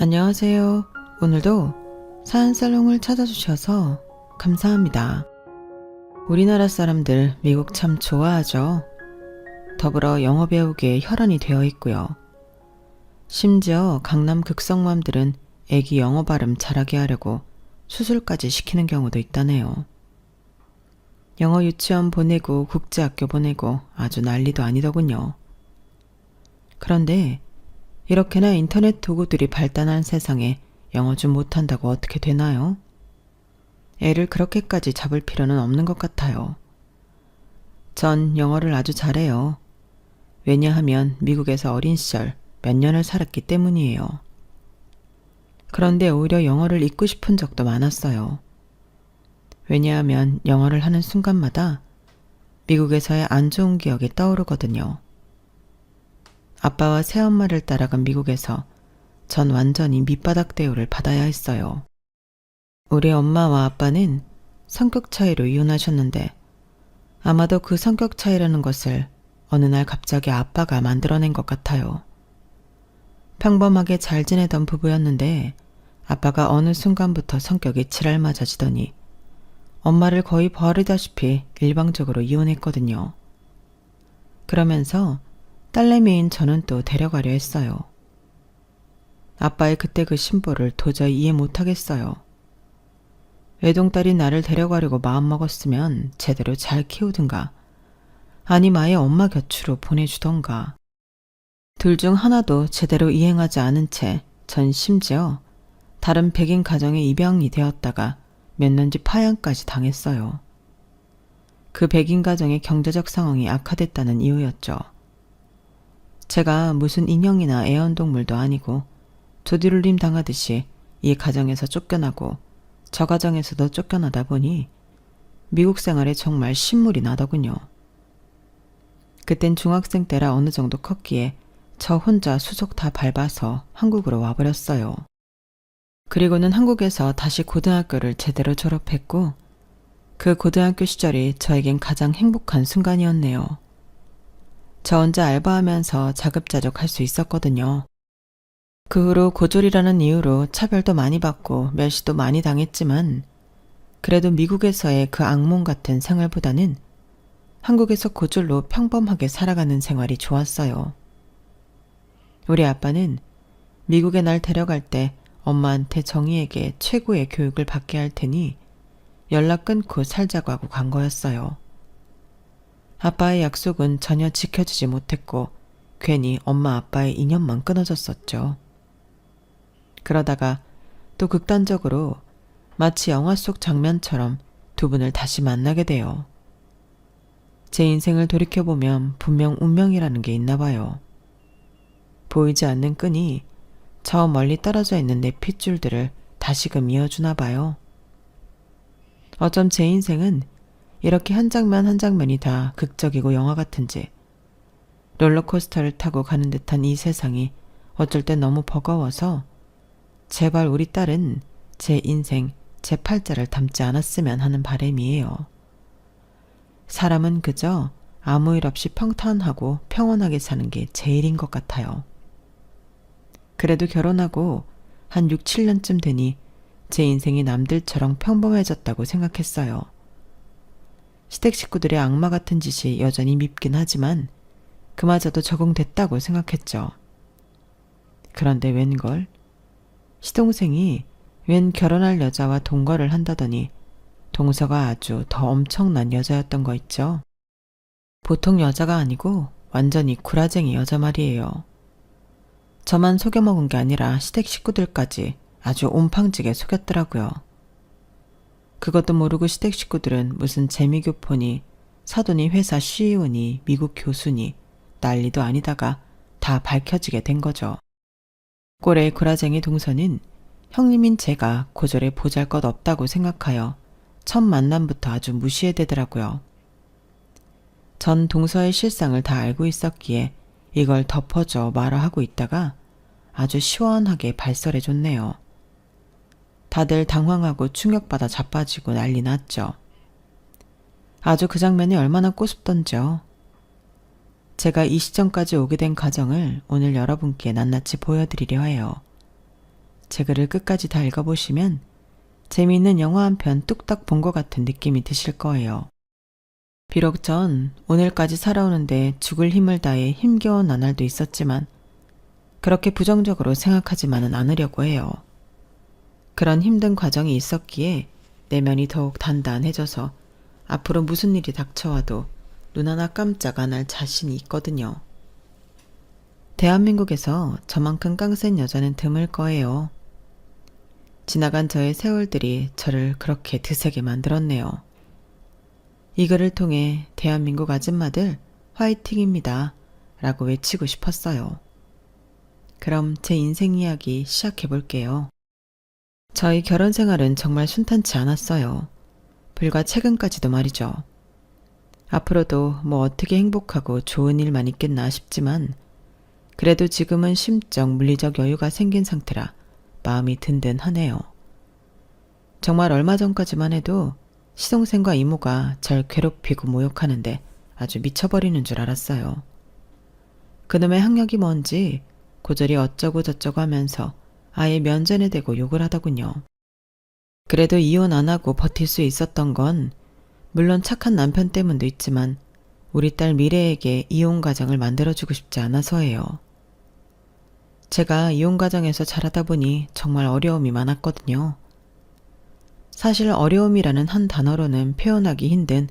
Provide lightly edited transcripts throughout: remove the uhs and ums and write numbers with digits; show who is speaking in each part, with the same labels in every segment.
Speaker 1: 안녕하세요. 오늘도 사연살롱을 찾아주셔서 감사합니다. 우리나라 사람들 미국 참 좋아하죠. 더불어 영어 배우기에 혈안이 되어 있고요. 심지어 강남 극성맘들은 애기 영어 발음 잘하게 하려고 수술까지 시키는 경우도 있다네요. 영어 유치원 보내고 국제학교 보내고 아주 난리도 아니더군요. 그런데 이렇게나 인터넷 도구들이 발달한 세상에 영어 좀 못한다고 어떻게 되나요? 애를 그렇게까지 잡을 필요는 없는 것 같아요. 전 영어를 아주 잘해요. 왜냐하면 미국에서 어린 시절 몇 년을 살았기 때문이에요. 그런데 오히려 영어를 잊고 싶은 적도 많았어요. 왜냐하면 영어를 하는 순간마다 미국에서의 안 좋은 기억이 떠오르거든요. 아빠와 새엄마를 따라간 미국에서 전 완전히 밑바닥 대우를 받아야 했어요. 우리 엄마와 아빠는 성격 차이로 이혼하셨는데 아마도 그 성격 차이라는 것을 어느 날 갑자기 아빠가 만들어낸 것 같아요. 평범하게 잘 지내던 부부였는데 아빠가 어느 순간부터 성격이 지랄맞아지더니 엄마를 거의 버리다시피 일방적으로 이혼했거든요. 그러면서 딸내미인 저는 또 데려가려 했어요. 아빠의 그때 그 심보를 도저히 이해 못하겠어요. 외동딸이 나를 데려가려고 마음먹었으면 제대로 잘 키우든가 아님 아예 엄마 곁으로 보내주던가. 둘 중 하나도 제대로 이행하지 않은 채 전 심지어 다른 백인 가정에 입양이 되었다가 몇 년 뒤 파양까지 당했어요. 그 백인 가정의 경제적 상황이 악화됐다는 이유였죠. 제가 무슨 인형이나 애완동물도 아니고 조디룰림 당하듯이 이 가정에서 쫓겨나고 저 가정에서도 쫓겨나다 보니 미국 생활에 정말 신물이 나더군요. 그땐 중학생 때라 어느 정도 컸기에 저 혼자 수속 다 밟아서 한국으로 와버렸어요. 그리고는 한국에서 다시 고등학교를 제대로 졸업했고 그 고등학교 시절이 저에겐 가장 행복한 순간이었네요. 저 혼자 알바하면서 자급자족할 수 있었거든요. 그 후로 고졸이라는 이유로 차별도 많이 받고 멸시도 많이 당했지만 그래도 미국에서의 그 악몽 같은 생활보다는 한국에서 고졸로 평범하게 살아가는 생활이 좋았어요. 우리 아빠는 미국에 날 데려갈 때 엄마한테 정희에게 최고의 교육을 받게 할 테니 연락 끊고 살자고 하고 간 거였어요. 아빠의 약속은 전혀 지켜지지 못했고 괜히 엄마 아빠의 인연만 끊어졌었죠. 그러다가 또 극단적으로 마치 영화 속 장면처럼 두 분을 다시 만나게 돼요. 제 인생을 돌이켜보면 분명 운명이라는 게 있나 봐요. 보이지 않는 끈이 저 멀리 떨어져 있는 내 핏줄들을 다시금 이어주나 봐요. 어쩜 제 인생은 이렇게 한 장면 한 장면이 다 극적이고 영화 같은지 롤러코스터를 타고 가는 듯한 이 세상이 어쩔 땐 너무 버거워서 제발 우리 딸은 제 인생, 제 팔자를 담지 않았으면 하는 바람이에요. 사람은 그저 아무 일 없이 평탄하고 평온하게 사는 게 제일인 것 같아요. 그래도 결혼하고 한 6, 7년쯤 되니 제 인생이 남들처럼 평범해졌다고 생각했어요. 시댁 식구들의 악마 같은 짓이 여전히 밉긴 하지만 그마저도 적응됐다고 생각했죠. 그런데 웬걸? 시동생이 웬 결혼할 여자와 동거를 한다더니 동서가 아주 더 엄청난 여자였던 거 있죠. 보통 여자가 아니고 완전히 구라쟁이 여자 말이에요. 저만 속여먹은 게 아니라 시댁 식구들까지 아주 온팡지게 속였더라고요. 그것도 모르고 시댁 식구들은 무슨 재미교포니 사돈이 회사 CEO니 미국 교수니 난리도 아니다가 다 밝혀지게 된 거죠. 꼴의 구라쟁이 동서는 형님인 제가 고졸에 보잘것없다고 생각하여 첫 만남부터 아주 무시해대더라고요. 전 동서의 실상을 다 알고 있었기에 이걸 덮어줘 말아 하고 있다가 아주 시원하게 발설해줬네요. 다들 당황하고 충격받아 자빠지고 난리 났죠. 아주 그 장면이 얼마나 꼬숩던지요. 제가 이 시점까지 오게 된 과정을 오늘 여러분께 낱낱이 보여드리려 해요. 제 글을 끝까지 다 읽어보시면 재미있는 영화 한 편 뚝딱 본 것 같은 느낌이 드실 거예요. 비록 전 오늘까지 살아오는데 죽을 힘을 다해 힘겨운 나날도 있었지만 그렇게 부정적으로 생각하지만은 않으려고 해요. 그런 힘든 과정이 있었기에 내면이 더욱 단단해져서 앞으로 무슨 일이 닥쳐와도 눈 하나 깜짝 안 할 자신이 있거든요. 대한민국에서 저만큼 깡센 여자는 드물 거예요. 지나간 저의 세월들이 저를 그렇게 드세게 만들었네요. 이 글을 통해 대한민국 아줌마들 화이팅입니다 라고 외치고 싶었어요. 그럼 제 인생 이야기 시작해 볼게요. 저희 결혼 생활은 정말 순탄치 않았어요. 불과 최근까지도 말이죠. 앞으로도 뭐 어떻게 행복하고 좋은 일만 있겠나 싶지만 그래도 지금은 심적 물리적 여유가 생긴 상태라 마음이 든든하네요. 정말 얼마 전까지만 해도 시동생과 이모가 절 괴롭히고 모욕하는데 아주 미쳐버리는 줄 알았어요. 그놈의 학력이 뭔지 고저리 어쩌고 저쩌고 하면서 아예 면전에 대고 욕을 하더군요. 그래도 이혼 안 하고 버틸 수 있었던 건 물론 착한 남편 때문도 있지만 우리 딸 미래에게 이혼 가정을 만들어주고 싶지 않아서예요. 제가 이혼 가정에서 자라다 보니 정말 어려움이 많았거든요. 사실 어려움이라는 한 단어로는 표현하기 힘든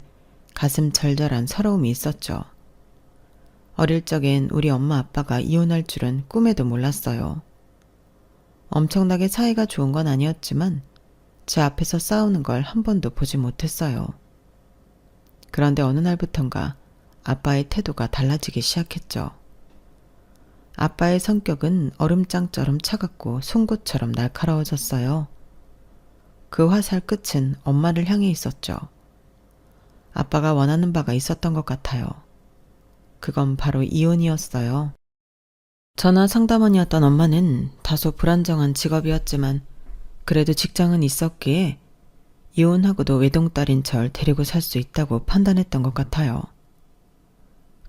Speaker 1: 가슴 절절한 서러움이 있었죠. 어릴 적엔 우리 엄마 아빠가 이혼할 줄은 꿈에도 몰랐어요. 엄청나게 사이가 좋은 건 아니었지만 제 앞에서 싸우는 걸 한 번도 보지 못했어요. 그런데 어느 날부턴가 아빠의 태도가 달라지기 시작했죠. 아빠의 성격은 얼음장처럼 차갑고 송곳처럼 날카로워졌어요. 그 화살 끝은 엄마를 향해 있었죠. 아빠가 원하는 바가 있었던 것 같아요. 그건 바로 이혼이었어요. 전화 상담원이었던 엄마는 다소 불안정한 직업이었지만 그래도 직장은 있었기에 이혼하고도 외동딸인 절 데리고 살 수 있다고 판단했던 것 같아요.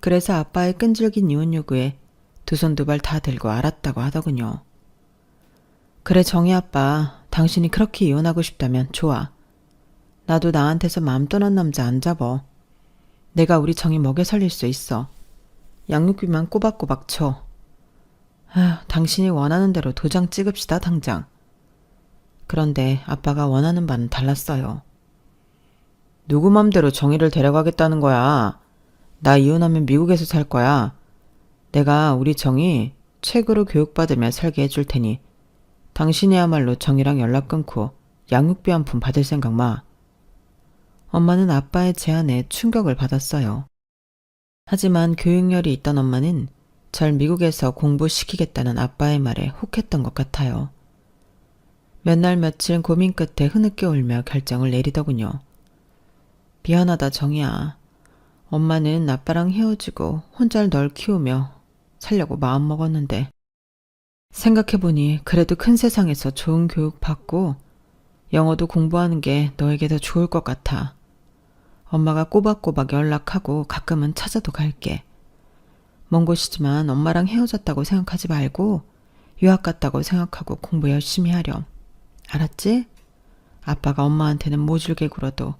Speaker 1: 그래서 아빠의 끈질긴 이혼 요구에 두 손 두 발 다 들고 알았다고 하더군요. 그래 정희 아빠, 당신이 그렇게 이혼하고 싶다면 좋아. 나도 나한테서 마음 떠난 남자 안 잡어. 내가 우리 정희 먹여 살릴 수 있어. 양육비만 꼬박꼬박 쳐. 당신이 원하는 대로 도장 찍읍시다 당장. 그런데 아빠가 원하는 바는 달랐어요. 누구 맘대로 정희를 데려가겠다는 거야. 나 이혼하면 미국에서 살 거야. 내가 우리 정희 최고로 교육받으며 살게 해줄 테니 당신이야말로 정희랑 연락 끊고 양육비 한 푼 받을 생각 마. 엄마는 아빠의 제안에 충격을 받았어요. 하지만 교육열이 있던 엄마는 절 미국에서 공부시키겠다는 아빠의 말에 혹했던 것 같아요. 몇 날 며칠 고민 끝에 흐느껴 울며 결정을 내리더군요. 미안하다 정희야. 엄마는 아빠랑 헤어지고 혼자 널 키우며 살려고 마음먹었는데 생각해보니 그래도 큰 세상에서 좋은 교육 받고 영어도 공부하는 게 너에게 더 좋을 것 같아. 엄마가 꼬박꼬박 연락하고 가끔은 찾아도 갈게. 먼 곳이지만 엄마랑 헤어졌다고 생각하지 말고 유학 갔다고 생각하고 공부 열심히 하렴. 알았지? 아빠가 엄마한테는 모질게 굴어도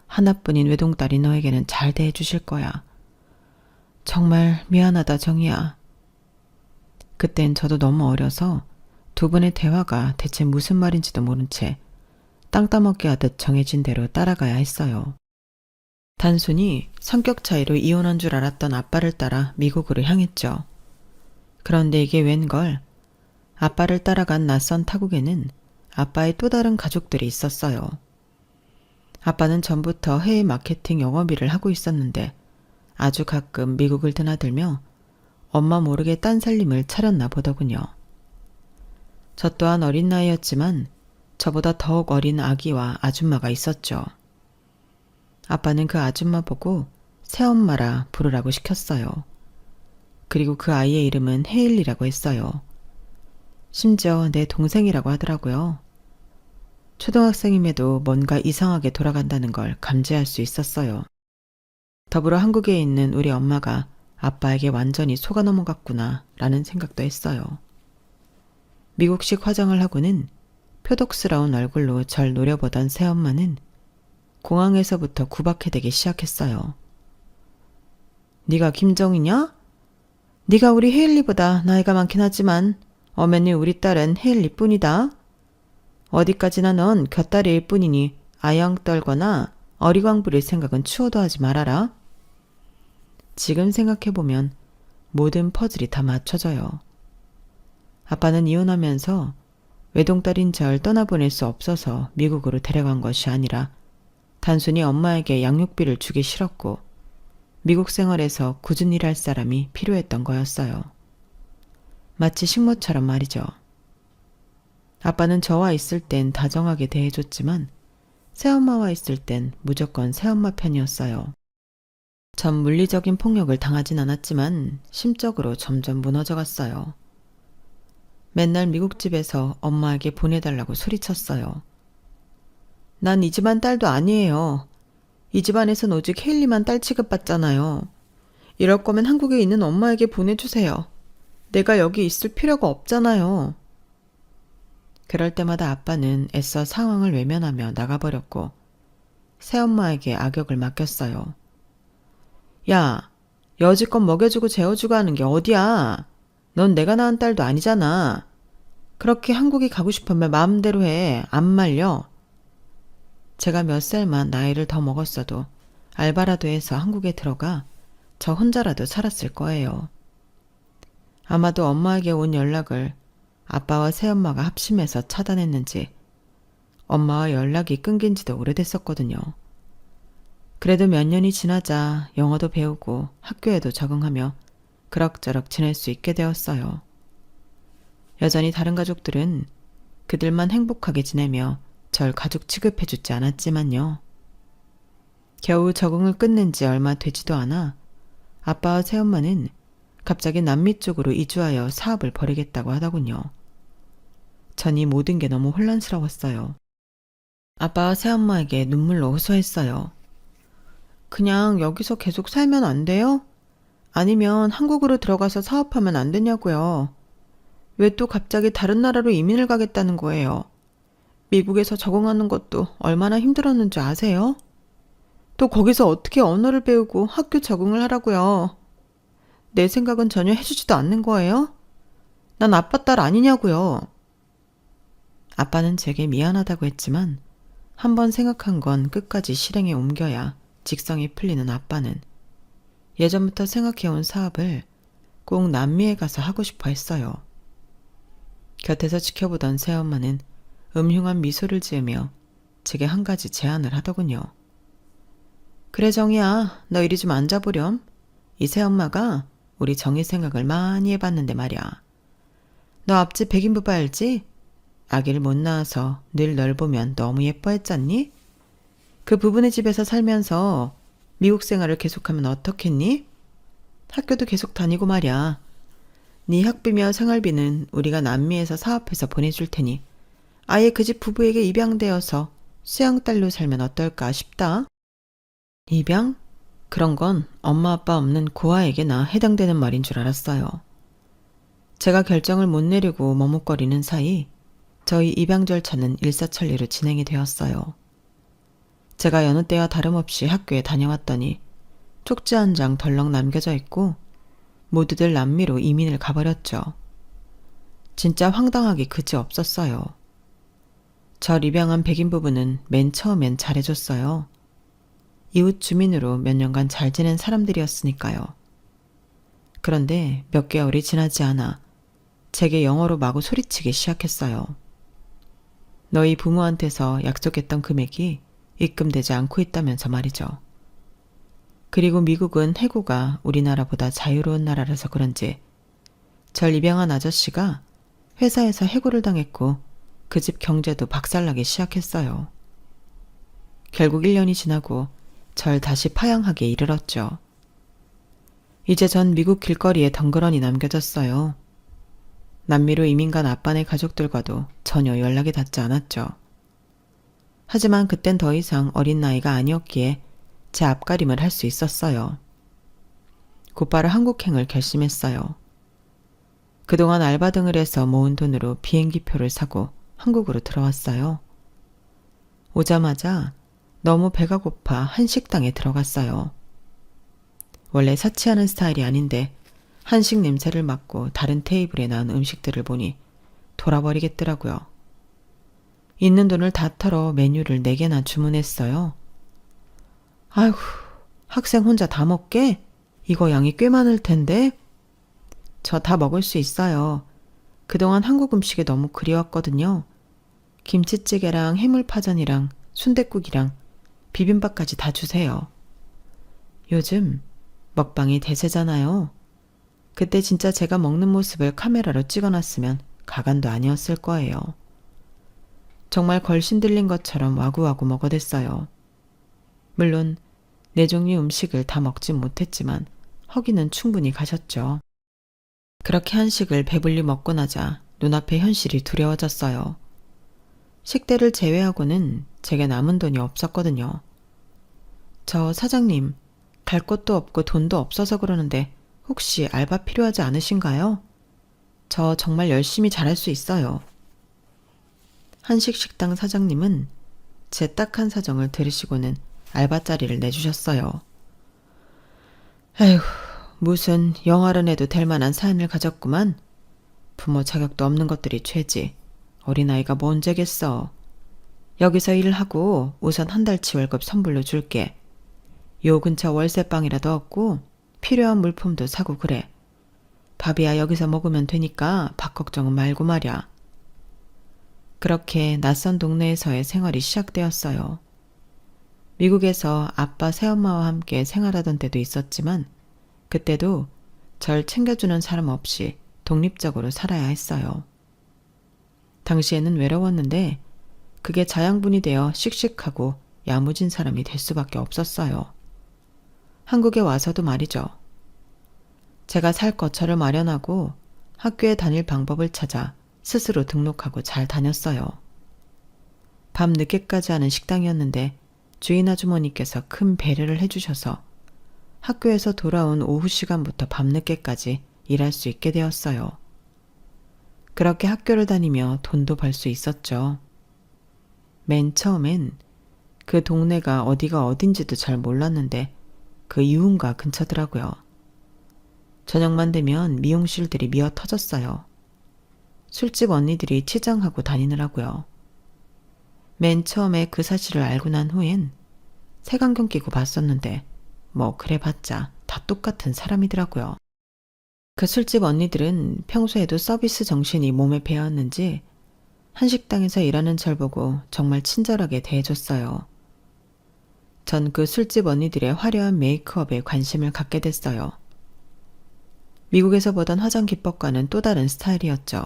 Speaker 1: 하나뿐인 외동딸이 너에게는 잘 대해주실 거야. 정말 미안하다 정희야. 그땐 저도 너무 어려서 두 분의 대화가 대체 무슨 말인지도 모른 채 땅 따먹기 하듯 정해진 대로 따라가야 했어요. 단순히 성격 차이로 이혼한 줄 알았던 아빠를 따라 미국으로 향했죠. 그런데 이게 웬걸? 아빠를 따라간 낯선 타국에는 아빠의 또 다른 가족들이 있었어요. 아빠는 전부터 해외 마케팅 영업일을 하고 있었는데 아주 가끔 미국을 드나들며 엄마 모르게 딴 살림을 차렸나 보더군요. 저 또한 어린 나이였지만 저보다 더욱 어린 아기와 아줌마가 있었죠. 아빠는 그 아줌마 보고 새엄마라 부르라고 시켰어요. 그리고 그 아이의 이름은 헤일리라고 했어요. 심지어 내 동생이라고 하더라고요. 초등학생임에도 뭔가 이상하게 돌아간다는 걸 감지할 수 있었어요. 더불어 한국에 있는 우리 엄마가 아빠에게 완전히 속아 넘어갔구나 라는 생각도 했어요. 미국식 화장을 하고는 표독스러운 얼굴로 절 노려보던 새엄마는 공항에서부터 구박해대기 시작했어요. 네가 김정이냐? 네가 우리 헤일리보다 나이가 많긴 하지만 엄연히 우리 딸은 헤일리뿐이다. 어디까지나 넌 곁다리일 뿐이니 아영 떨거나 어리광 부릴 생각은 추호도 하지 말아라. 지금 생각해보면 모든 퍼즐이 다 맞춰져요. 아빠는 이혼하면서 외동딸인 절 떠나보낼 수 없어서 미국으로 데려간 것이 아니라 단순히 엄마에게 양육비를 주기 싫었고 미국 생활에서 꾸준히 일할 사람이 필요했던 거였어요. 마치 식모처럼 말이죠. 아빠는 저와 있을 땐 다정하게 대해줬지만 새엄마와 있을 땐 무조건 새엄마 편이었어요. 전 물리적인 폭력을 당하진 않았지만 심적으로 점점 무너져갔어요. 맨날 미국 집에서 엄마에게 보내달라고 소리쳤어요. 난 이 집안 딸도 아니에요. 이 집안에선 오직 헤일리만 딸 취급받잖아요. 이럴 거면 한국에 있는 엄마에게 보내주세요. 내가 여기 있을 필요가 없잖아요. 그럴 때마다 아빠는 애써 상황을 외면하며 나가버렸고 새엄마에게 악역을 맡겼어요. 야, 여지껏 먹여주고 재워주고 하는 게 어디야? 넌 내가 낳은 딸도 아니잖아. 그렇게 한국에 가고 싶으면 마음대로 해. 안 말려. 제가 몇 살만 나이를 더 먹었어도 알바라도 해서 한국에 들어가 저 혼자라도 살았을 거예요. 아마도 엄마에게 온 연락을 아빠와 새엄마가 합심해서 차단했는지 엄마와 연락이 끊긴 지도 오래됐었거든요. 그래도 몇 년이 지나자 영어도 배우고 학교에도 적응하며 그럭저럭 지낼 수 있게 되었어요. 여전히 다른 가족들은 그들만 행복하게 지내며 절 가족 취급해주지 않았지만요. 겨우 적응을 끝낸 지 얼마 되지도 않아 아빠와 새엄마는 갑자기 남미 쪽으로 이주하여 사업을 벌이겠다고 하더군요. 전 이 모든 게 너무 혼란스러웠어요. 아빠와 새엄마에게 눈물로 호소했어요. 그냥 여기서 계속 살면 안 돼요? 아니면 한국으로 들어가서 사업하면 안 되냐고요. 왜 또 갑자기 다른 나라로 이민을 가겠다는 거예요? 미국에서 적응하는 것도 얼마나 힘들었는지 아세요? 또 거기서 어떻게 언어를 배우고 학교 적응을 하라고요. 내 생각은 전혀 해주지도 않는 거예요? 난 아빠 딸 아니냐고요. 아빠는 제게 미안하다고 했지만 한번 생각한 건 끝까지 실행에 옮겨야 직성이 풀리는 아빠는 예전부터 생각해온 사업을 꼭 남미에 가서 하고 싶어 했어요. 곁에서 지켜보던 새엄마는 음흉한 미소를 지으며 제게 한 가지 제안을 하더군요. 그래 정이야, 너 이리 좀 앉아보렴. 이 새엄마가 우리 정이 생각을 많이 해봤는데 말이야. 너 앞집 백인부부 알지? 아기를 못 낳아서 늘 널 보면 너무 예뻐했잖니? 그 부부네 집에서 살면서 미국 생활을 계속하면 어떻겠니? 학교도 계속 다니고 말이야. 네 학비며 생활비는 우리가 남미에서 사업해서 보내줄 테니 아예 그 집 부부에게 입양되어서 수양딸로 살면 어떨까 싶다. 입양? 그런 건 엄마 아빠 없는 고아에게나 해당되는 말인 줄 알았어요. 제가 결정을 못 내리고 머뭇거리는 사이 저희 입양 절차는 일사천리로 진행이 되었어요. 제가 여느 때와 다름없이 학교에 다녀왔더니 쪽지 한 장 덜렁 남겨져 있고 모두들 남미로 이민을 가버렸죠. 진짜 황당하기 그지없었어요. 절 입양한 백인 부부는 맨 처음엔 잘해줬어요. 이웃 주민으로 몇 년간 잘 지낸 사람들이었으니까요. 그런데 몇 개월이 지나지 않아 제게 영어로 마구 소리치기 시작했어요. 너희 부모한테서 약속했던 금액이 입금되지 않고 있다면서 말이죠. 그리고 미국은 해고가 우리나라보다 자유로운 나라라서 그런지 절 입양한 아저씨가 회사에서 해고를 당했고 그 집 경제도 박살나기 시작했어요. 결국 1년이 지나고 절 다시 파양하기에 이르렀죠. 이제 전 미국 길거리에 덩그러니 남겨졌어요. 남미로 이민 간 아빠네 가족들과도 전혀 연락이 닿지 않았죠. 하지만 그땐 더 이상 어린 나이가 아니었기에 제 앞가림을 할 수 있었어요. 곧바로 한국행을 결심했어요. 그동안 알바 등을 해서 모은 돈으로 비행기표를 사고 한국으로 들어왔어요. 오자마자 너무 배가 고파 한식당에 들어갔어요. 원래 사치하는 스타일이 아닌데 한식 냄새를 맡고 다른 테이블에 나온 음식들을 보니 돌아버리겠더라고요. 있는 돈을 다 털어 메뉴를 4개나 주문했어요. 아이고, 학생 혼자 다 먹게? 이거 양이 꽤 많을 텐데? 저 다 먹을 수 있어요. 그동안 한국 음식이 너무 그리웠거든요. 김치찌개랑 해물파전이랑 순댓국이랑 비빔밥까지 다 주세요. 요즘 먹방이 대세잖아요. 그때 진짜 제가 먹는 모습을 카메라로 찍어놨으면 가관도 아니었을 거예요. 정말 걸신 들린 것처럼 와구와구 먹어댔어요. 물론 4종류 음식을 다 먹진 못했지만 허기는 충분히 가셨죠. 그렇게 한식을 배불리 먹고 나자 눈앞에 현실이 두려워졌어요. 식대를 제외하고는 제게 남은 돈이 없었거든요. 저 사장님, 갈 곳도 없고 돈도 없어서 그러는데 혹시 알바 필요하지 않으신가요? 저 정말 열심히 잘할 수 있어요. 한식 식당 사장님은 제 딱한 사정을 들으시고는 알바 자리를 내주셨어요. 에휴, 무슨 영화를 내도 될 만한 사연을 가졌구만. 부모 자격도 없는 것들이 죄지. 어린아이가 뭔 죄겠어. 여기서 일하고 우선 한 달치 월급 선불로 줄게. 요 근처 월세방이라도 얻고 필요한 물품도 사고 그래. 밥이야 여기서 먹으면 되니까 밥 걱정은 말고 말야. 그렇게 낯선 동네에서의 생활이 시작되었어요. 미국에서 아빠 새엄마와 함께 생활하던 때도 있었지만 그때도 절 챙겨주는 사람 없이 독립적으로 살아야 했어요. 당시에는 외로웠는데 그게 자양분이 되어 씩씩하고 야무진 사람이 될 수밖에 없었어요. 한국에 와서도 말이죠. 제가 살 거처를 마련하고 학교에 다닐 방법을 찾아 스스로 등록하고 잘 다녔어요. 밤 늦게까지 하는 식당이었는데 주인 아주머니께서 큰 배려를 해주셔서 학교에서 돌아온 오후 시간부터 밤늦게까지 일할 수 있게 되었어요. 그렇게 학교를 다니며 돈도 벌 수 있었죠. 맨 처음엔 그 동네가 어디가 어딘지도 잘 몰랐는데 그 유흥가 근처더라고요. 저녁만 되면 미용실들이 미어 터졌어요. 술집 언니들이 치장하고 다니느라고요. 맨 처음에 그 사실을 알고 난 후엔 색안경 끼고 봤었는데 뭐 그래봤자 다 똑같은 사람이더라고요. 그 술집 언니들은 평소에도 서비스 정신이 몸에 배었는지 한식당에서 일하는 절 보고 정말 친절하게 대해줬어요. 전 그 술집 언니들의 화려한 메이크업에 관심을 갖게 됐어요. 미국에서 보던 화장 기법과는 또 다른 스타일이었죠.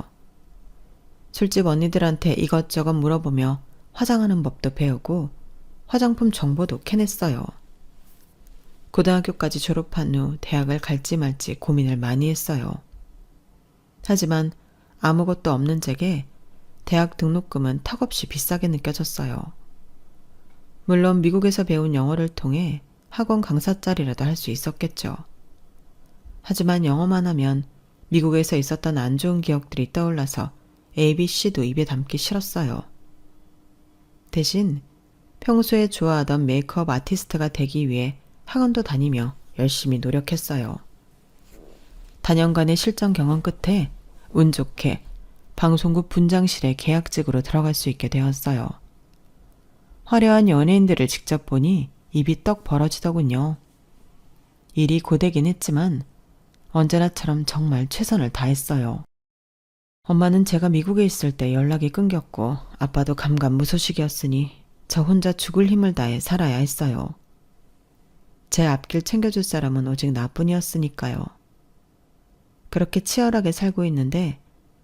Speaker 1: 술집 언니들한테 이것저것 물어보며 화장하는 법도 배우고 화장품 정보도 캐냈어요. 고등학교까지 졸업한 후 대학을 갈지 말지 고민을 많이 했어요. 하지만 아무것도 없는 제게 대학 등록금은 턱없이 비싸게 느껴졌어요. 물론 미국에서 배운 영어를 통해 학원 강사 자리라도 할 수 있었겠죠. 하지만 영어만 하면 미국에서 있었던 안 좋은 기억들이 떠올라서 ABC도 입에 담기 싫었어요. 대신 평소에 좋아하던 메이크업 아티스트가 되기 위해 학원도 다니며 열심히 노력했어요. 다년간의 실전 경험 끝에 운 좋게 방송국 분장실에 계약직으로 들어갈 수 있게 되었어요. 화려한 연예인들을 직접 보니 입이 떡 벌어지더군요. 일이 고되긴 했지만 언제나처럼 정말 최선을 다했어요. 엄마는 제가 미국에 있을 때 연락이 끊겼고 아빠도 감감무소식이었으니 저 혼자 죽을 힘을 다해 살아야 했어요. 제 앞길 챙겨줄 사람은 오직 나뿐이었으니까요. 그렇게 치열하게 살고 있는데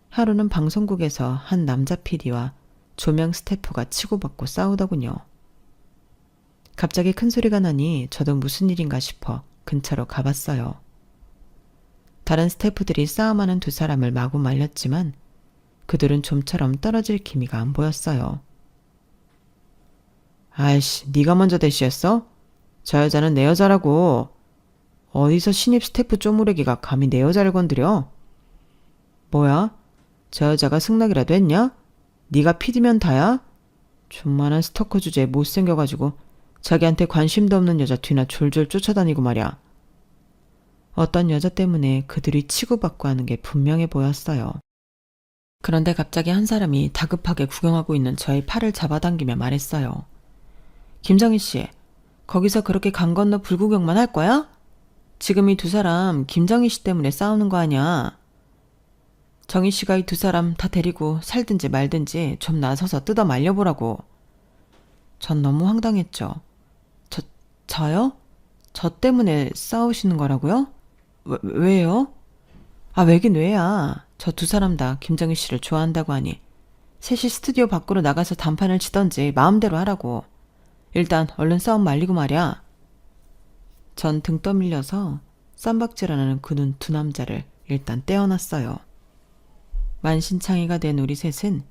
Speaker 1: 하루는 방송국에서 한 남자 PD와 조명 스태프가 치고받고 싸우더군요. 갑자기 큰 소리가 나니 저도 무슨 일인가 싶어 근처로 가봤어요. 다른 스태프들이 싸움하는 두 사람을 마구 말렸지만 그들은 좀처럼 떨어질 기미가 안 보였어요. 아이씨, 네가 먼저 대시했어? 저 여자는 내 여자라고. 어디서 신입 스태프 쪼무레기가 감히 내 여자를 건드려? 뭐야? 저 여자가 승낙이라도 했냐? 네가 PD면 다야? 존만한 스토커 주제에 못생겨가지고 자기한테 관심도 없는 여자 뒤나 졸졸 쫓아다니고 말이야. 어떤 여자 때문에 그들이 치고받고 하는 게 분명해 보였어요. 그런데 갑자기 한 사람이 다급하게 구경하고 있는 저의 팔을 잡아당기며 말했어요. 김정희 씨, 거기서 그렇게 강 건너 불구경만 할 거야? 지금 이 두 사람 김정희 씨 때문에 싸우는 거 아니야. 정희 씨가 이 두 사람 다 데리고 살든지 말든지 좀 나서서 뜯어 말려보라고. 전 너무 황당했죠. 저요? 저 때문에 싸우시는 거라고요? 왜요? 아, 왜긴 왜야. 저 두 사람 다 김정희 씨를 좋아한다고 하니 셋이 스튜디오 밖으로 나가서 단판을 치던지 마음대로 하라고. 일단 얼른 싸움 말리고 말이야. 전 등 떠밀려서 쌈박질하는 그 눈 두 남자를 일단 떼어놨어요. 만신창이가 된 우리 셋은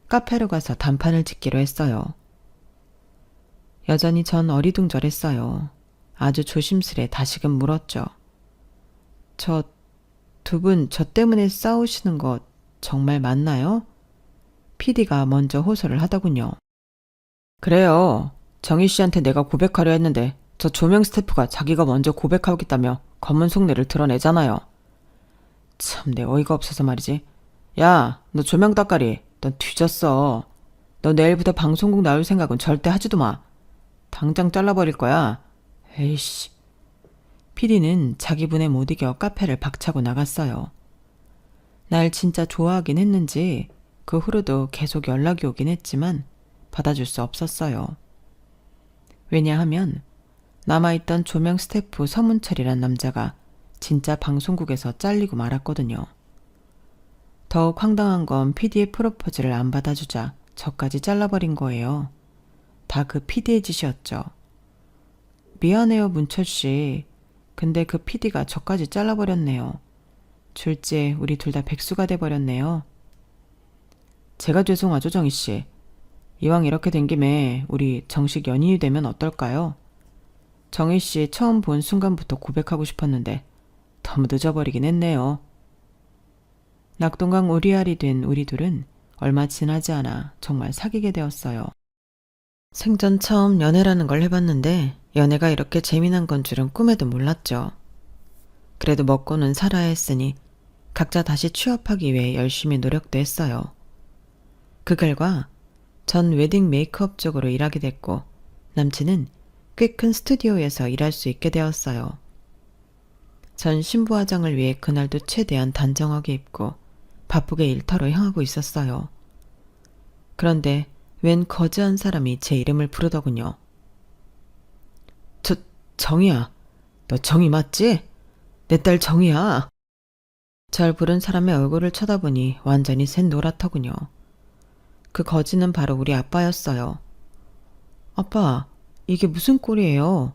Speaker 1: 카페로 가서 단판을 짓기로 했어요. 여전히 전 어리둥절했어요. 아주 조심스레 다시금 물었죠. 저 두 분 저 때문에 싸우시는 거 정말 맞나요? PD가 먼저 호소를 하더군요. 그래요. 정희 씨한테 내가 고백하려 했는데 저 조명 스태프가 자기가 먼저 고백하겠다며 검은 속내를 드러내잖아요. 참 내 어이가 없어서 말이지. 야, 너 조명 닦아리. 넌 뒤졌어. 너 내일부터 방송국 나올 생각은 절대 하지도 마. 당장 잘라버릴 거야. 에이씨. PD는 자기 분에 못 이겨 카페를 박차고 나갔어요. 날 진짜 좋아하긴 했는지 그 후로도 계속 연락이 오긴 했지만 받아줄 수 없었어요. 왜냐하면 남아있던 조명 스태프 서문철이란 남자가 진짜 방송국에서 잘리고 말았거든요. 더욱 황당한 건 PD의 프로포즈를 안 받아주자 저까지 잘라버린 거예요. 다 그 PD의 짓이었죠. 미안해요, 문철씨. 근데 그 PD가 저까지 잘라버렸네요. 졸지에 우리 둘 다 백수가 돼버렸네요. 제가 죄송하죠, 정희씨. 이왕 이렇게 된 김에 우리 정식 연인이 되면 어떨까요? 정희씨 처음 본 순간부터 고백하고 싶었는데 너무 늦어버리긴 했네요. 낙동강 우리알이 된 우리 둘은 얼마 지나지 않아 정말 사귀게 되었어요. 생전 처음 연애라는 걸 해봤는데 연애가 이렇게 재미난 건 줄은 꿈에도 몰랐죠. 그래도 먹고는 살아야 했으니 각자 다시 취업하기 위해 열심히 노력도 했어요. 그 결과 전 웨딩 메이크업 쪽으로 일하게 됐고 남친은 꽤 큰 스튜디오에서 일할 수 있게 되었어요. 전 신부 화장을 위해 그날도 최대한 단정하게 입고 바쁘게 일터로 향하고 있었어요. 그런데 웬 거지한 사람이 제 이름을 부르더군요. 정희야. 너 정희 맞지? 내 딸 정희야. 절 부른 사람의 얼굴을 쳐다보니 완전히 샌 노랗더군요. 그 거지는 바로 우리 아빠였어요. 아빠, 이게 무슨 꼴이에요?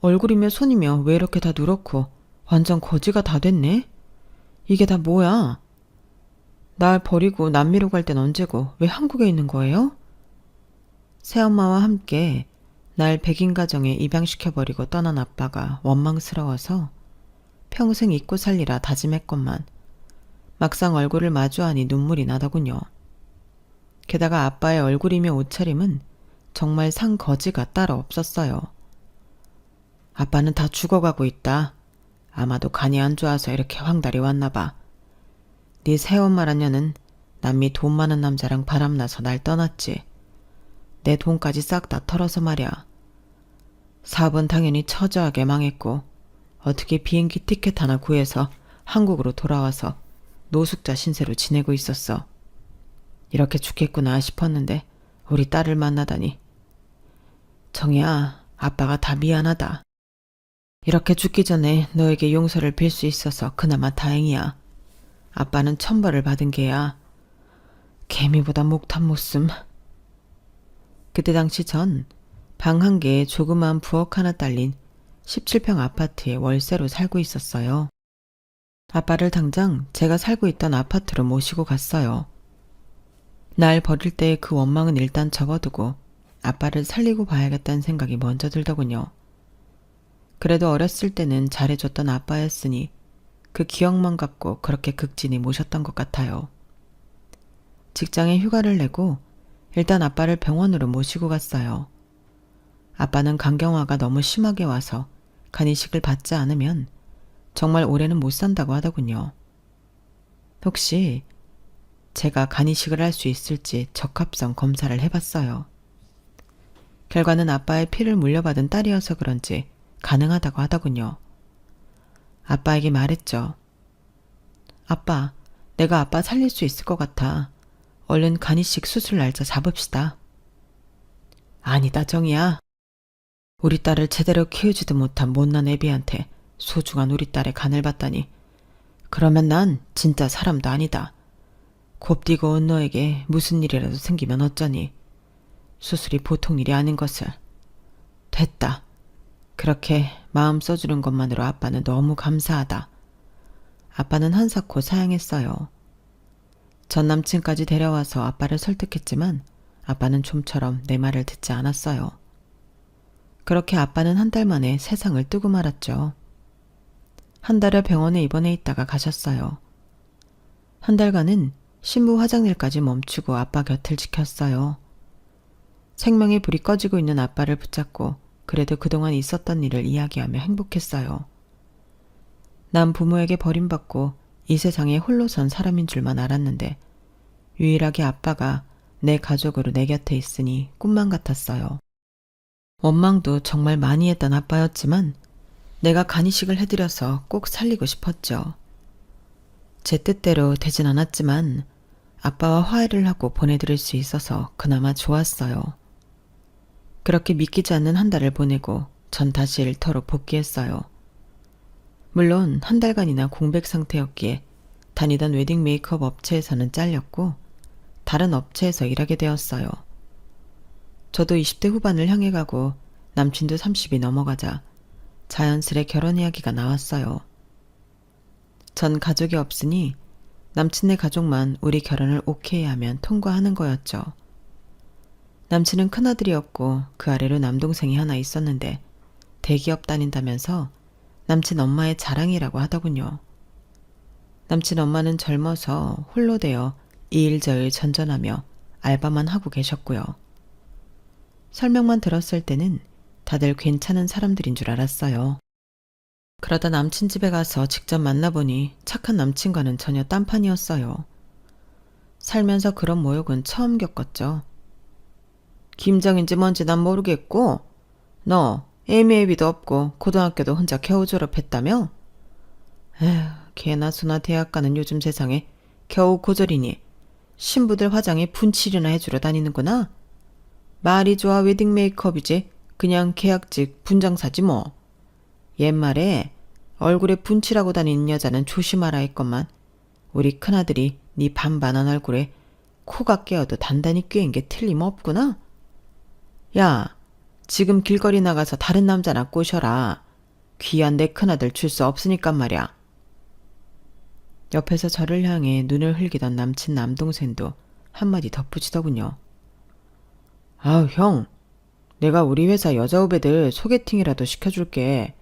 Speaker 1: 얼굴이며 손이며 왜 이렇게 다 누렇고 완전 거지가 다 됐네? 이게 다 뭐야? 날 버리고 남미로 갈 땐 언제고 왜 한국에 있는 거예요? 새엄마와 함께 날 백인 가정에 입양시켜버리고 떠난 아빠가 원망스러워서 평생 잊고 살리라 다짐했건만 막상 얼굴을 마주하니 눈물이 나더군요. 게다가 아빠의 얼굴이며 옷차림은 정말 상거지가 따로 없었어요. 아빠는 다 죽어가고 있다. 아마도 간이 안 좋아서 이렇게 황달이 왔나 봐. 네 새엄마란 년은 남미 돈 많은 남자랑 바람나서 날 떠났지. 내 돈까지 싹 다 털어서 말이야. 사업은 당연히 처저하게 망했고 어떻게 비행기 티켓 하나 구해서 한국으로 돌아와서 노숙자 신세로 지내고 있었어. 이렇게 죽겠구나 싶었는데 우리 딸을 만나다니. 정희야, 아빠가 다 미안하다. 이렇게 죽기 전에 너에게 용서를 빌 수 있어서 그나마 다행이야. 아빠는 천벌을 받은 게야. 개미보다 목탄 못씀. 그때 당시 전 방 한 개에 조그마한 부엌 하나 딸린 17평 아파트에 월세로 살고 있었어요. 아빠를 당장 제가 살고 있던 아파트로 모시고 갔어요. 날 버릴 때의 그 원망은 일단 접어두고 아빠를 살리고 봐야겠다는 생각이 먼저 들더군요. 그래도 어렸을 때는 잘해줬던 아빠였으니 그 기억만 갖고 그렇게 극진히 모셨던 것 같아요. 직장에 휴가를 내고 일단 아빠를 병원으로 모시고 갔어요. 아빠는 간경화가 너무 심하게 와서 간이식을 받지 않으면 정말 오래는 못 산다고 하더군요. 혹시 제가 간이식을 할 수 있을지 적합성 검사를 해봤어요. 결과는 아빠의 피를 물려받은 딸이어서 그런지 가능하다고 하더군요. 아빠에게 말했죠. 아빠, 내가 아빠 살릴 수 있을 것 같아. 얼른 간이식 수술 날짜 잡읍시다. 아니다, 정이야. 우리 딸을 제대로 키우지도 못한 못난 애비한테 소중한 우리 딸의 간을 받다니. 그러면 난 진짜 사람도 아니다. 곱디고 온 너에게 무슨 일이라도 생기면 어쩌니. 수술이 보통 일이 아닌 것을. 됐다. 그렇게 마음 써주는 것만으로 아빠는 너무 감사하다. 아빠는 한사코 사양했어요. 전 남친까지 데려와서 아빠를 설득했지만 아빠는 좀처럼 내 말을 듣지 않았어요. 그렇게 아빠는 한 달 만에 세상을 뜨고 말았죠. 한 달을 병원에 입원해 있다가 가셨어요. 한 달간은 신부 화장일까지 멈추고 아빠 곁을 지켰어요. 생명의 불이 꺼지고 있는 아빠를 붙잡고 그래도 그동안 있었던 일을 이야기하며 행복했어요. 난 부모에게 버림받고 이 세상에 홀로 선 사람인 줄만 알았는데 유일하게 아빠가 내 가족으로 내 곁에 있으니 꿈만 같았어요. 원망도 정말 많이 했던 아빠였지만 내가 간이식을 해드려서 꼭 살리고 싶었죠. 제 뜻대로 되진 않았지만 아빠와 화해를 하고 보내드릴 수 있어서 그나마 좋았어요. 그렇게 믿기지 않는 한 달을 보내고 전 다시 일터로 복귀했어요. 물론 한 달간이나 공백 상태였기에 다니던 웨딩 메이크업 업체에서는 잘렸고 다른 업체에서 일하게 되었어요. 저도 20대 후반을 향해 가고 남친도 30이 넘어가자 자연스레 결혼 이야기가 나왔어요. 전 가족이 없으니 남친네 가족만 우리 결혼을 오케이 하면 통과하는 거였죠. 남친은 큰아들이었고 그 아래로 남동생이 하나 있었는데 대기업 다닌다면서 남친 엄마의 자랑이라고 하더군요. 남친 엄마는 젊어서 홀로 되어 이 일 저 일 전전하며 알바만 하고 계셨고요. 설명만 들었을 때는 다들 괜찮은 사람들인 줄 알았어요. 그러다 남친 집에 가서 직접 만나보니 착한 남친과는 전혀 딴판이었어요. 살면서 그런 모욕은 처음 겪었죠. 김정인지 뭔지 난 모르겠고 너 애미애비도 없고 고등학교도 혼자 겨우 졸업했다며? 에휴, 개나 소나 대학 가는 요즘 세상에 겨우 고졸이니 신부들 화장에 분칠이나 해주러 다니는구나? 말이 좋아 웨딩 메이크업이지 그냥 계약직 분장사지 뭐. 옛말에 얼굴에 분칠하고 다니는 여자는 조심하라 했건만 우리 큰아들이 네 반반한 얼굴에 코가 깨어도 단단히 꿰인 게 틀림없구나? 야, 지금 길거리 나가서 다른 남자나 꼬셔라. 귀한 내 큰아들 줄 수 없으니까 말이야. 옆에서 저를 향해 눈을 흘기던 남친 남동생도 한마디 덧붙이더군요. 아우 형, 내가 우리 회사 여자 후배들 소개팅이라도 시켜줄게.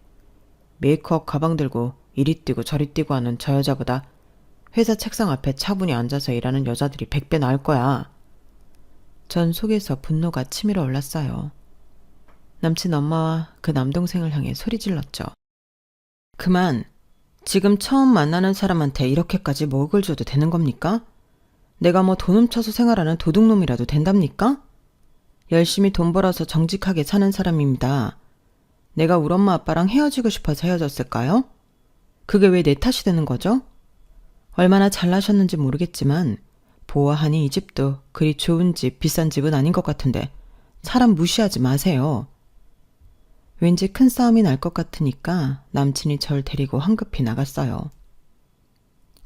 Speaker 1: 메이크업 가방 들고 이리 뛰고 저리 뛰고 하는 저 여자보다 회사 책상 앞에 차분히 앉아서 일하는 여자들이 100배 나을 거야. 전 속에서 분노가 치밀어 올랐어요. 남친 엄마와 그 남동생을 향해 소리 질렀죠. 그만, 지금 처음 만나는 사람한테 이렇게까지 먹을 줘도 되는 겁니까? 내가 뭐 돈 훔쳐서 생활하는 도둑놈이라도 된답니까? 열심히 돈 벌어서 정직하게 사는 사람입니다. 내가 우리 엄마 아빠랑 헤어지고 싶어서 헤어졌을까요? 그게 왜 내 탓이 되는 거죠? 얼마나 잘나셨는지 모르겠지만 보아하니 이 집도 그리 좋은 집, 비싼 집은 아닌 것 같은데 사람 무시하지 마세요. 왠지 큰 싸움이 날 것 같으니까 남친이 절 데리고 황급히 나갔어요.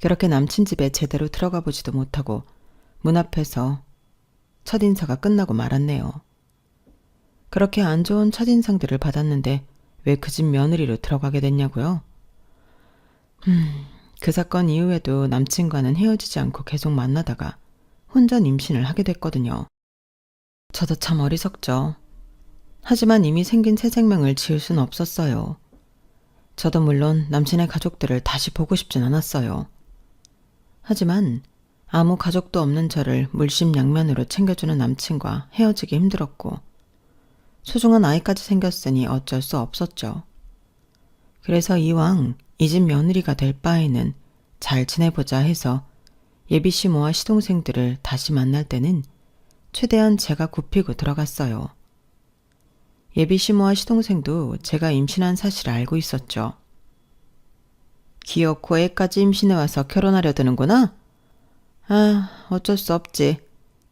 Speaker 1: 그렇게 남친 집에 제대로 들어가 보지도 못하고 문 앞에서 첫인사가 끝나고 말았네요. 그렇게 안 좋은 첫인상들을 받았는데 왜 그 집 며느리로 들어가게 됐냐고요? 그 사건 이후에도 남친과는 헤어지지 않고 계속 만나다가 혼전 임신을 하게 됐거든요. 저도 참 어리석죠. 하지만 이미 생긴 새 생명을 지울 순 없었어요. 저도 물론 남친의 가족들을 다시 보고 싶진 않았어요. 하지만 아무 가족도 없는 저를 물심양면으로 챙겨주는 남친과 헤어지기 힘들었고 소중한 아이까지 생겼으니 어쩔 수 없었죠. 그래서 이왕 이 집 며느리가 될 바에는 잘 지내보자 해서 예비 시모와 시동생들을 다시 만날 때는 최대한 제가 굽히고 들어갔어요. 예비 시모와 시동생도 제가 임신한 사실을 알고 있었죠. 기어코 애까지 임신해와서 결혼하려 드는구나? 아, 어쩔 수 없지.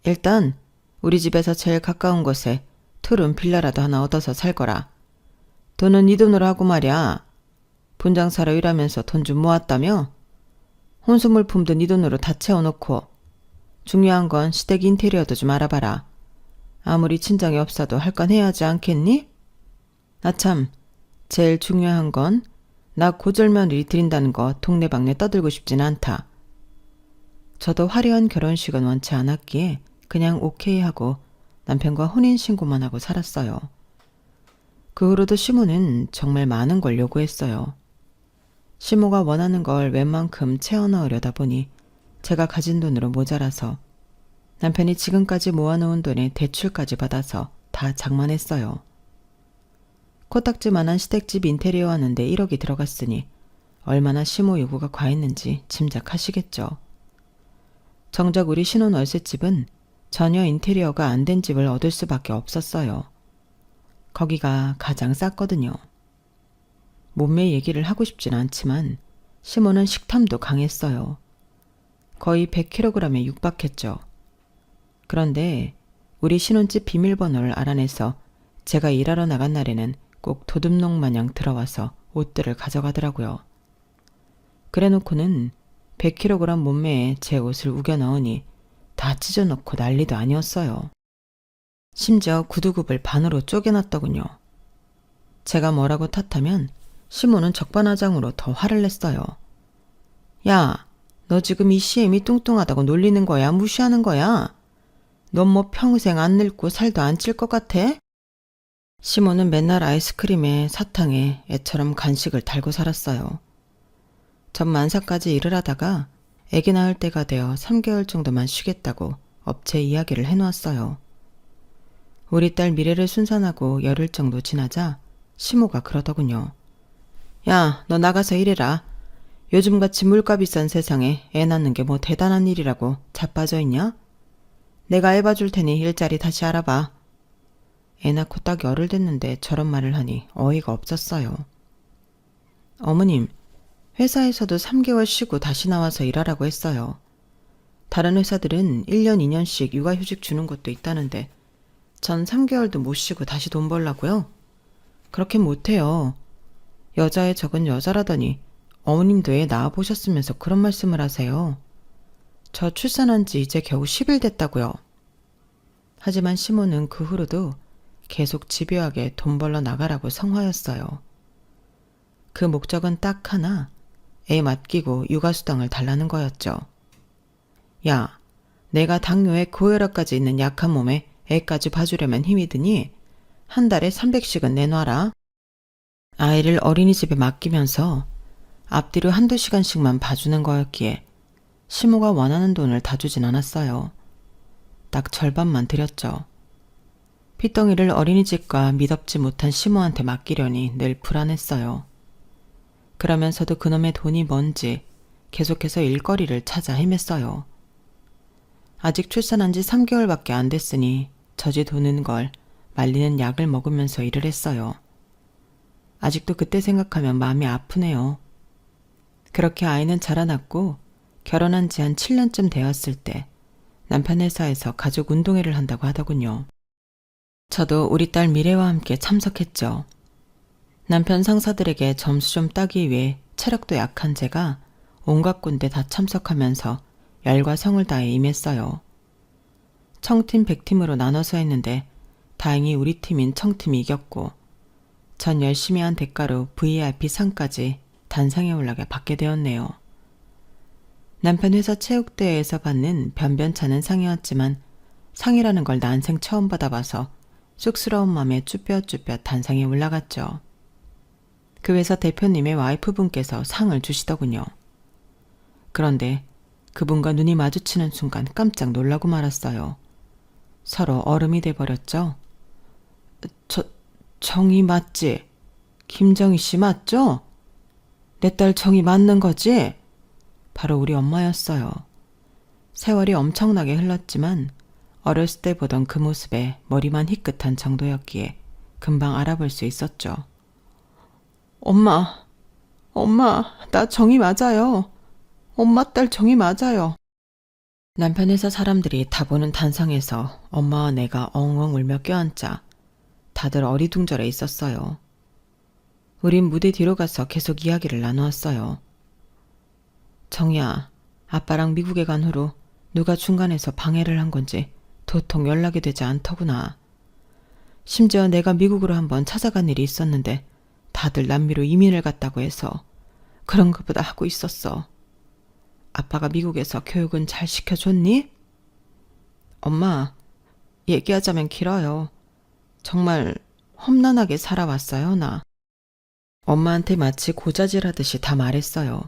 Speaker 1: 일단 우리 집에서 제일 가까운 곳에 투룸 빌라라도 하나 얻어서 살 거라. 돈은 네 돈으로 하고 말이야. 분장사로 일하면서 돈 좀 모았다며? 혼수물품도 네 돈으로 다 채워놓고 중요한 건 시댁 인테리어도 좀 알아봐라. 아무리 친정이 없어도 할 건 해야 하지 않겠니? 아참, 제일 중요한 건 나 고절며느리 드린다는 거 동네방네 떠들고 싶진 않다. 저도 화려한 결혼식은 원치 않았기에 그냥 오케이 하고 남편과 혼인신고만 하고 살았어요. 그 후로도 시모는 정말 많은 걸 요구했어요. 시모가 원하는 걸 웬만큼 채워넣으려다 보니 제가 가진 돈으로 모자라서 남편이 지금까지 모아놓은 돈에 대출까지 받아서 다 장만했어요. 코딱지만한 시댁집 인테리어 하는데 1억이 들어갔으니 얼마나 시모 요구가 과했는지 짐작하시겠죠. 정작 우리 신혼 월세집은 전혀 인테리어가 안 된 집을 얻을 수밖에 없었어요. 거기가 가장 쌌거든요. 몸매 얘기를 하고 싶진 않지만 시모는 식탐도 강했어요. 거의 100kg에 육박했죠. 그런데 우리 신혼집 비밀번호를 알아내서 제가 일하러 나간 날에는 꼭 도둑놈 마냥 들어와서 옷들을 가져가더라고요. 그래놓고는 100kg 몸매에 제 옷을 우겨 넣으니 다 찢어놓고 난리도 아니었어요. 심지어 구두굽을 반으로 쪼개놨더군요. 제가 뭐라고 탓하면 시모는 적반하장으로 더 화를 냈어요. 야, 너 지금 이 시엠이 뚱뚱하다고 놀리는 거야? 무시하는 거야? 넌 뭐 평생 안 늙고 살도 안 찔 것 같아? 시모는 맨날 아이스크림에 사탕에 애처럼 간식을 달고 살았어요. 전 만사까지 일을 하다가 아기 낳을 때가 되어 3개월 정도만 쉬겠다고 업체 이야기를 해놓았어요. 우리 딸 미래를 순산하고 열흘 정도 지나자 시모가 그러더군요. 야, 너 나가서 일해라. 요즘같이 물가 비싼 세상에 애 낳는 게 뭐 대단한 일이라고 자빠져 있냐? 내가 알바 줄 테니 일자리 다시 알아봐. 애 낳고 딱 열흘 됐는데 저런 말을 하니 어이가 없었어요. 어머님, 회사에서도 3개월 쉬고 다시 나와서 일하라고 했어요. 다른 회사들은 1년, 2년씩 육아휴직 주는 것도 있다는데 전 3개월도 못 쉬고 다시 돈 벌라고요? 그렇게 못해요. 여자의 적은 여자라더니 어머님도 애 낳아보셨으면서 그런 말씀을 하세요. 저 출산한 지 이제 겨우 10일 됐다고요. 하지만 시모는 그 후로도 계속 집요하게 돈 벌러 나가라고 성화였어요. 그 목적은 딱 하나, 애 맡기고 육아수당을 달라는 거였죠. 야, 내가 당뇨에 고혈압까지 있는 약한 몸에 애까지 봐주려면 힘이 드니 한 달에 300씩은 내놔라. 아이를 어린이집에 맡기면서 앞뒤로 1~2시간씩만 봐주는 거였기에 시모가 원하는 돈을 다 주진 않았어요. 딱 절반만 드렸죠. 핏덩이를 어린이집과 미덥지 못한 시모한테 맡기려니 늘 불안했어요. 그러면서도 그놈의 돈이 뭔지 계속해서 일거리를 찾아 헤맸어요. 아직 출산한 지 3개월밖에 안 됐으니 저지 도는 걸 말리는 약을 먹으면서 일을 했어요. 아직도 그때 생각하면 마음이 아프네요. 그렇게 아이는 자라났고 결혼한 지 한 7년쯤 되었을 때 남편 회사에서 가족 운동회를 한다고 하더군요. 저도 우리 딸 미래와 함께 참석했죠. 남편 상사들에게 점수 좀 따기 위해 체력도 약한 제가 온갖 군데 다 참석하면서 열과 성을 다해 임했어요. 청팀 100팀으로 나눠서 했는데 다행히 우리 팀인 청팀이 이겼고 전 열심히 한 대가로 VIP 상까지 단상에 올라가 받게 되었네요. 남편 회사 체육대회에서 받는 변변찮은 상이었지만 상이라는 걸 난생 처음 받아봐서 쑥스러운 맘에 쭈뼛쭈뼛 단상에 올라갔죠. 그 회사 대표님의 와이프분께서 상을 주시더군요. 그런데 그분과 눈이 마주치는 순간 깜짝 놀라고 말았어요. 서로 얼음이 돼버렸죠. 정희 맞지? 김정희 씨 맞죠? 내 딸 정희 맞는 거지? 바로 우리 엄마였어요. 세월이 엄청나게 흘렀지만 어렸을 때 보던 그 모습에 머리만 희끗한 정도였기에 금방 알아볼 수 있었죠. 엄마, 나 정희 맞아요. 엄마 딸 정희 맞아요. 남편 회사 사람들이 다 보는 단상에서 엄마와 내가 엉엉 울며 껴앉자 다들 어리둥절해 있었어요. 우린 무대 뒤로 가서 계속 이야기를 나누었어요. 정희야, 아빠랑 미국에 간 후로 누가 중간에서 방해를 한 건지 도통 연락이 되지 않더구나. 심지어 내가 미국으로 한번 찾아간 일이 있었는데 다들 남미로 이민을 갔다고 해서 그런 것보다 하고 있었어. 아빠가 미국에서 교육은 잘 시켜줬니? 엄마, 얘기하자면 길어요. 정말 험난하게 살아왔어요, 나. 엄마한테 마치 고자질하듯이 다 말했어요.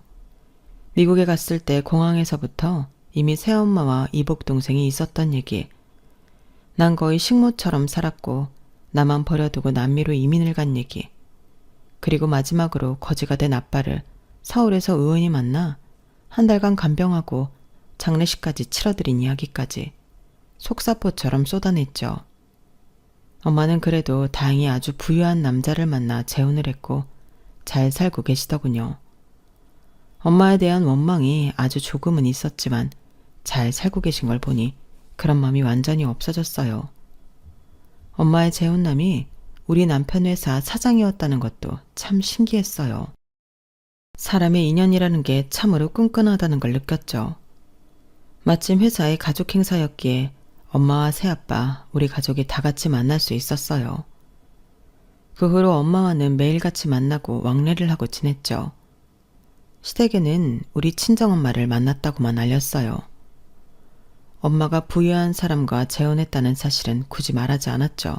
Speaker 1: 미국에 갔을 때 공항에서부터 이미 새엄마와 이복동생이 있었던 얘기. 난 거의 식모처럼 살았고 나만 버려두고 남미로 이민을 간 얘기. 그리고 마지막으로 거지가 된 아빠를 서울에서 의원이 만나 한 달간 간병하고 장례식까지 치러드린 이야기까지 속사포처럼 쏟아냈죠. 엄마는 그래도 다행히 아주 부유한 남자를 만나 재혼을 했고 잘 살고 계시더군요. 엄마에 대한 원망이 아주 조금은 있었지만 잘 살고 계신 걸 보니 그런 마음이 완전히 없어졌어요. 엄마의 재혼남이 우리 남편 회사 사장이었다는 것도 참 신기했어요. 사람의 인연이라는 게 참으로 끈끈하다는 걸 느꼈죠. 마침 회사의 가족 행사였기에 엄마와 새아빠, 우리 가족이 다 같이 만날 수 있었어요. 그 후로 엄마와는 매일같이 만나고 왕래를 하고 지냈죠. 시댁에는 우리 친정엄마를 만났다고만 알렸어요. 엄마가 부유한 사람과 재혼했다는 사실은 굳이 말하지 않았죠.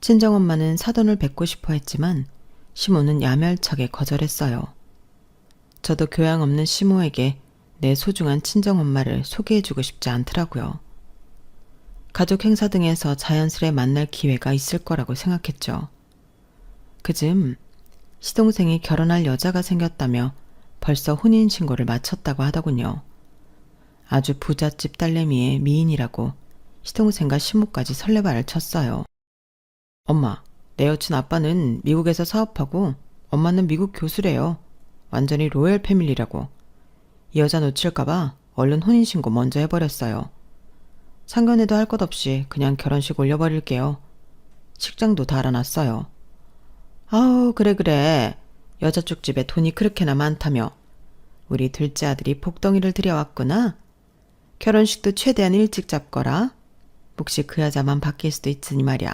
Speaker 1: 친정엄마는 사돈을 뵙고 싶어 했지만 시모는 야멸차게 거절했어요. 저도 교양 없는 시모에게 내 소중한 친정엄마를 소개해주고 싶지 않더라고요. 가족 행사 등에서 자연스레 만날 기회가 있을 거라고 생각했죠. 그즈음 시동생이 결혼할 여자가 생겼다며 벌써 혼인신고를 마쳤다고 하더군요. 아주 부잣집 딸내미의 미인이라고 시동생과 시모까지 설레발을 쳤어요. 엄마, 내 여친 아빠는 미국에서 사업하고 엄마는 미국 교수래요. 완전히 로열 패밀리라고. 이 여자 놓칠까봐 얼른 혼인신고 먼저 해버렸어요. 상견례도 할 것 없이 그냥 결혼식 올려버릴게요. 식장도 다 알아놨어요. 아우 그래. 여자 쪽 집에 돈이 그렇게나 많다며. 우리 둘째 아들이 복덩이를 들여왔구나. 결혼식도 최대한 일찍 잡거라. 혹시 그 여자만 바뀔 수도 있으니 말이야.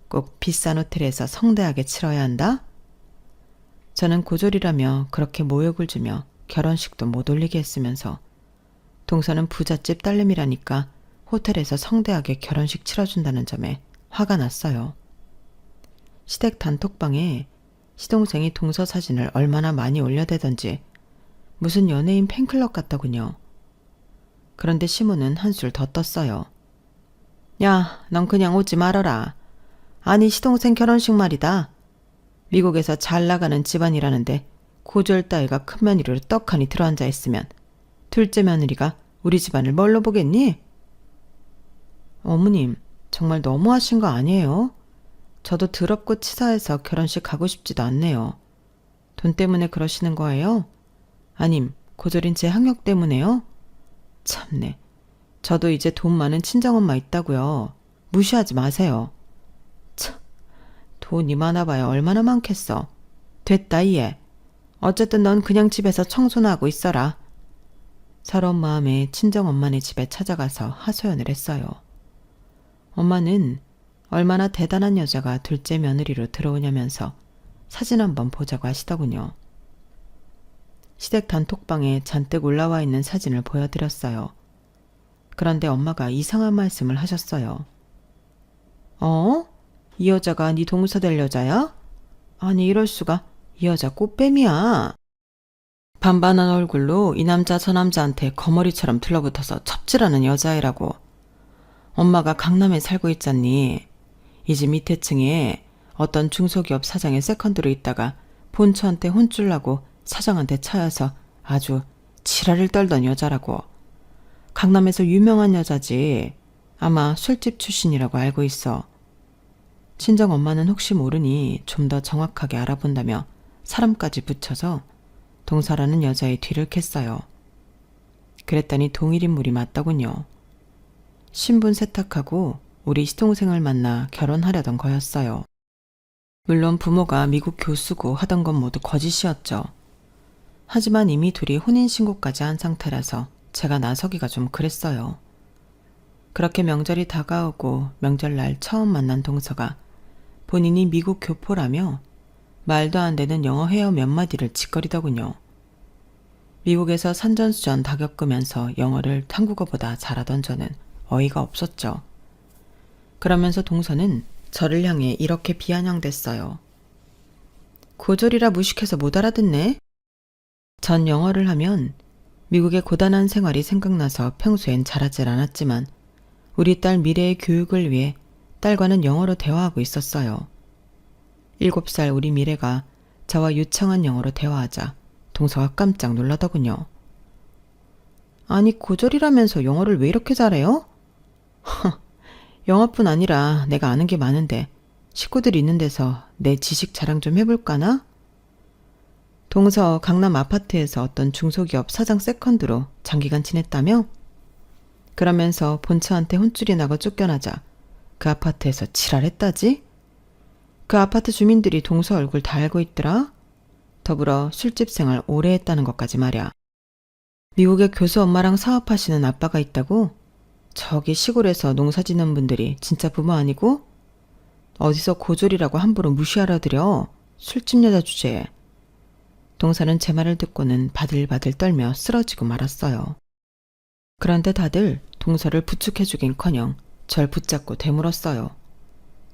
Speaker 1: 꼭 비싼 호텔에서 성대하게 치러야 한다. 저는 고졸이라며 그렇게 모욕을 주며 결혼식도 못 올리게 했으면서 동서는 부잣집 딸내미라니까 호텔에서 성대하게 결혼식 치러준다는 점에 화가 났어요. 시댁 단톡방에 시동생이 동서 사진을 얼마나 많이 올려대던지 무슨 연예인 팬클럽 같더군요. 그런데 시모는 한술 더 떴어요. 야, 넌 그냥 오지 말어라. 아니 시동생 결혼식 말이다. 미국에서 잘 나가는 집안이라는데 고졸 따위가 큰 며느리로 떡하니 들어앉아 있으면 둘째 며느리가 우리 집안을 뭘로 보겠니? 어머님, 정말 너무하신 거 아니에요? 저도 더럽고 치사해서 결혼식 가고 싶지도 않네요. 돈 때문에 그러시는 거예요? 아님 고졸인 제 학력 때문에요? 참네. 저도 이제 돈 많은 친정엄마 있다고요. 무시하지 마세요. 참, 돈이 많아봐야 얼마나 많겠어. 됐다 이해. 어쨌든 넌 그냥 집에서 청소나 하고 있어라. 서러운 마음에 친정엄마네 집에 찾아가서 하소연을 했어요. 엄마는 얼마나 대단한 여자가 둘째 며느리로 들어오냐면서 사진 한번 보자고 하시더군요. 시댁 단톡방에 잔뜩 올라와 있는 사진을 보여드렸어요. 그런데 엄마가 이상한 말씀을 하셨어요. 이 여자가 네 동서 될 여자야? 아니 이럴 수가. 이 여자 꽃뱀이야. 반반한 얼굴로 이 남자 저 남자한테 거머리처럼 들러붙어서 첩질하는 여자애라고. 엄마가 강남에 살고 있잖니. 이 집 밑에 층에 어떤 중소기업 사장의 세컨드로 있다가 본처한테 혼쭐 나고 사장한테 차여서 아주 지랄을 떨던 여자라고. 강남에서 유명한 여자지. 아마 술집 출신이라고 알고 있어. 친정 엄마는 혹시 모르니 좀 더 정확하게 알아본다며 사람까지 붙여서 동서라는 여자의 뒤를 캤어요. 그랬더니 동일인물이 맞더군요. 신분 세탁하고 우리 시동생을 만나 결혼하려던 거였어요. 물론 부모가 미국 교수고 하던 건 모두 거짓이었죠. 하지만 이미 둘이 혼인신고까지 한 상태라서 제가 나서기가 좀 그랬어요. 그렇게 명절이 다가오고 명절날 처음 만난 동서가 본인이 미국 교포라며 말도 안 되는 영어 회화 몇 마디를 짓거리더군요. 미국에서 산전수전 다 겪으면서 영어를 한국어보다 잘하던 저는 어이가 없었죠. 그러면서 동서는 저를 향해 이렇게 비아냥댔어요. 고졸이라 무식해서 못 알아듣네? 전 영어를 하면 미국의 고단한 생활이 생각나서 평소엔 잘하질 않았지만 우리 딸 미래의 교육을 위해 딸과는 영어로 대화하고 있었어요. 7살 우리 미래가 저와 유창한 영어로 대화하자 동서가 깜짝 놀라더군요. 아니 고졸이라면서 영어를 왜 이렇게 잘해요? 영어뿐 아니라 내가 아는 게 많은데 식구들이 있는 데서 내 지식 자랑 좀 해볼까나? 동서 강남 아파트에서 어떤 중소기업 사장 세컨드로 장기간 지냈다며? 그러면서 본처한테 혼쭐이 나고 쫓겨나자 그 아파트에서 지랄했다지? 그 아파트 주민들이 동서 얼굴 다 알고 있더라? 더불어 술집 생활 오래 했다는 것까지 말이야. 미국에 교수 엄마랑 사업하시는 아빠가 있다고? 저기 시골에서 농사 짓는 분들이 진짜 부모 아니고? 어디서 고졸이라고 함부로 무시하라드려. 술집 여자 주제에. 동서는 제 말을 듣고는 바들바들 떨며 쓰러지고 말았어요. 그런데 다들 동서를 부축해주긴커녕 절 붙잡고 되물었어요.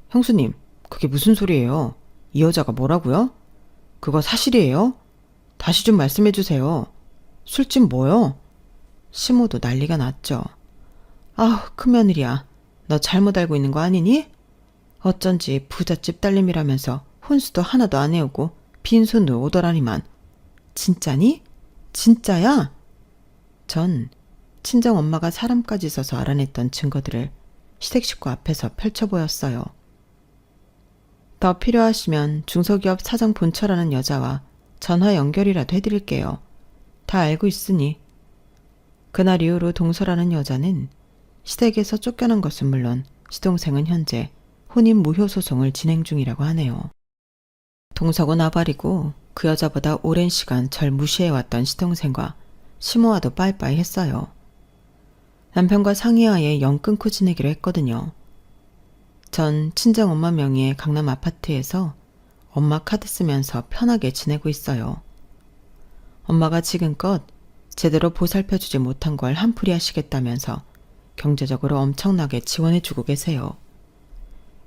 Speaker 1: 형수님, 그게 무슨 소리예요? 이 여자가 뭐라고요? 그거 사실이에요? 다시 좀 말씀해 주세요. 술집 뭐요? 시모도 난리가 났죠. 아우, 큰며느리야. 너 잘못 알고 있는 거 아니니? 어쩐지 부잣집 딸님이라면서 혼수도 하나도 안 해오고 빈손으로 오더라니만. 진짜니? 진짜야? 전 친정엄마가 사람까지 써서 알아냈던 증거들을 시댁 식구 앞에서 펼쳐 보였어요. 더 필요하시면 중소기업 사장 본처라는 여자와 전화 연결이라도 해드릴게요. 다 알고 있으니. 그날 이후로 동서라는 여자는 시댁에서 쫓겨난 것은 물론 시동생은 현재 혼인 무효 소송을 진행 중이라고 하네요. 동서고 나발이고 그 여자보다 오랜 시간 절 무시해왔던 시동생과 시모와도 빠이빠이 했어요. 남편과 상의하에 영 끊고 지내기로 했거든요. 전 친정엄마 명의의 강남 아파트에서 엄마 카드 쓰면서 편하게 지내고 있어요. 엄마가 지금껏 제대로 보살펴주지 못한 걸 한풀이 하시겠다면서 경제적으로 엄청나게 지원해주고 계세요.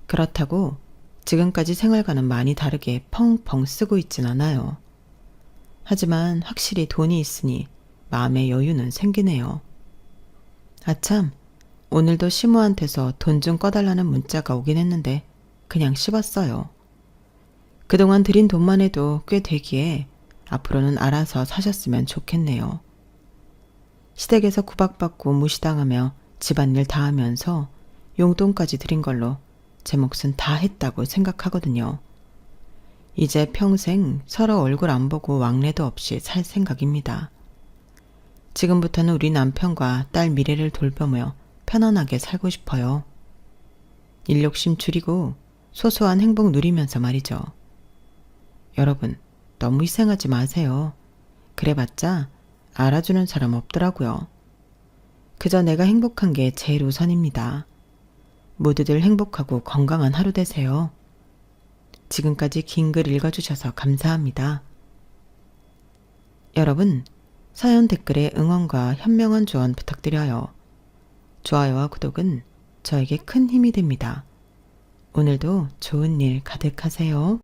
Speaker 1: 그렇다고 지금까지 생활과는 많이 다르게 펑펑 쓰고 있진 않아요. 하지만 확실히 돈이 있으니 마음의 여유는 생기네요. 아참, 오늘도 시모한테서 돈 좀 꺼달라는 문자가 오긴 했는데 그냥 씹었어요. 그동안 들인 돈만 해도 꽤 되기에 앞으로는 알아서 사셨으면 좋겠네요. 시댁에서 구박받고 무시당하며 집안일 다 하면서 용돈까지 드린 걸로 제 몫은 다 했다고 생각하거든요. 이제 평생 서로 얼굴 안 보고 왕래도 없이 살 생각입니다. 지금부터는 우리 남편과 딸 미래를 돌보며 편안하게 살고 싶어요. 일 욕심 줄이고 소소한 행복 누리면서 말이죠. 여러분, 너무 희생하지 마세요. 그래봤자 알아주는 사람 없더라고요. 그저 내가 행복한 게 제일 우선입니다. 모두들 행복하고 건강한 하루 되세요. 지금까지 긴 글 읽어주셔서 감사합니다. 여러분, 사연 댓글에 응원과 현명한 조언 부탁드려요. 좋아요와 구독은 저에게 큰 힘이 됩니다. 오늘도 좋은 일 가득하세요.